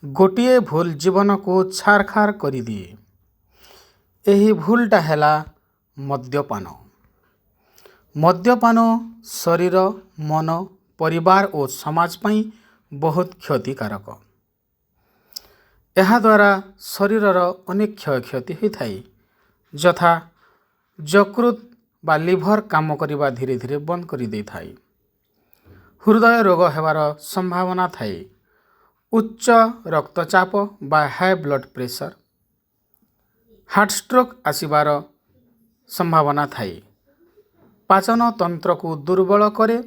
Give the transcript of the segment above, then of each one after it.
गोटिए भूल जीवन को छारखार करिदिए। ଏହି ଭୁଲଟା ହେଲା ମଦ୍ୟପାନ। ମଦ୍ୟପାନ ଶରୀର, ମନ, ପରିବାର ଓ ସମାଜ ପାଇଁ ବହୁତ କ୍ଷତିକାରକ। ଏହାଦ୍ୱାରା ଶରୀରର ଅନେକ କ୍ଷୟକ୍ଷତି ହୋଇଥାଏ, ଯଥା ଯକୃତ ବା ଲିଭର କାମ କରିବା ଧୀରେ ଧୀରେ ବନ୍ଦ କରିଦେଇଥାଏ। ହୃଦୟ ରୋଗ ହେବାର ସମ୍ଭାବନା ଥାଏ। ଉଚ୍ଚ ରକ୍ତଚାପ ବା high blood pressure, heart stroke ଆସିବାର ସମ୍ଭାବନା ଥାଏ। ପାଚନ ତନ୍ତ୍ରକୁ ଦୁର୍ବଳ କରେ।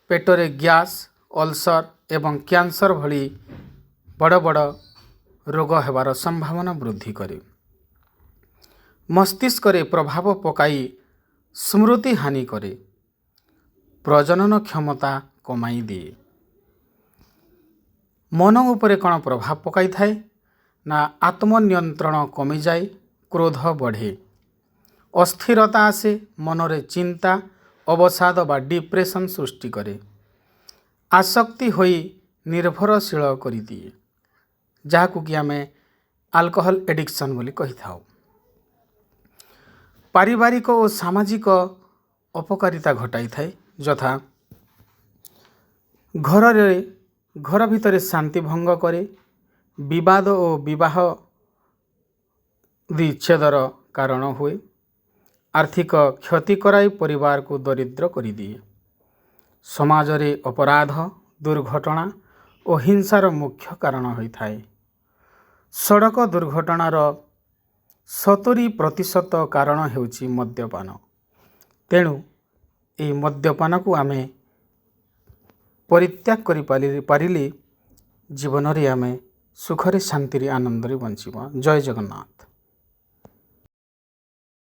ପେଟରେ ଗ୍ୟାସ୍, ଅଲସର ଏବଂ କ୍ୟାନ୍ସର ଭଳି ବଡ଼ ବଡ଼ ରୋଗ ହେବାର ସମ୍ଭାବନା ବୃଦ୍ଧି କରେ। ମସ୍ତିଷ୍କରେ ପ୍ରଭାବ ପକାଇ ସ୍ମୃତି ହାନି କରେ। ପ୍ରଜନନ କ୍ଷମତା କମାଇ ଦିଏ। ମନ ଉପରେ କ'ଣ ପ୍ରଭାବ ପକାଇଥାଏ ନା ଆତ୍ମନିୟନ୍ତ୍ରଣ କମିଯାଏ, କ୍ରୋଧ ବଢ଼େ, ଅସ୍ଥିରତା ଆସେ, ମନରେ ଚିନ୍ତା, ଅବସାଦ ବା ଡିପ୍ରେସନ୍ ସୃଷ୍ଟି କରେ। ଆସକ୍ତି ହୋଇ ନିର୍ଭରଶୀଳ କରିଦିଏ, ଯାହାକୁ କି ଆମେ ଆଲକୋହଲ ଏଡିକ୍ସନ୍ ବୋଲି କହିଥାଉ। ପାରିବାରିକ ଓ ସାମାଜିକ ଅପକାରିତା ଘଟାଇଥାଏ, ଯଥା ଘର ଭିତରେ ଶାନ୍ତି ଭଙ୍ଗ କରେ। ବିବାଦ ଓ ବିବାହ ବିଚ୍ଛେଦର କାରଣ ହୁଏ। ଆର୍ଥିକ କ୍ଷତି କରାଇ ପରିବାରକୁ ଦରିଦ୍ର କରିଦିଏ। ସମାଜରେ ଅପରାଧ, ଦୁର୍ଘଟଣା ଓ ହିଂସାର ମୁଖ୍ୟ କାରଣ ହୋଇଥାଏ। ସଡ଼କ ଦୁର୍ଘଟଣାର 70% କାରଣ ହେଉଛି ମଦ୍ୟପାନ। ତେଣୁ ଏହି ମଦ୍ୟପାନକୁ ଆମେ ପରିତ୍ୟାଗ କରିପାରିଲେ ଜୀବନରେ ଆମେ ସୁଖରେ, ଶାନ୍ତିରେ, ଆନନ୍ଦରେ ବଞ୍ଚିବା। ଜୟ ଜଗନ୍ନାଥ।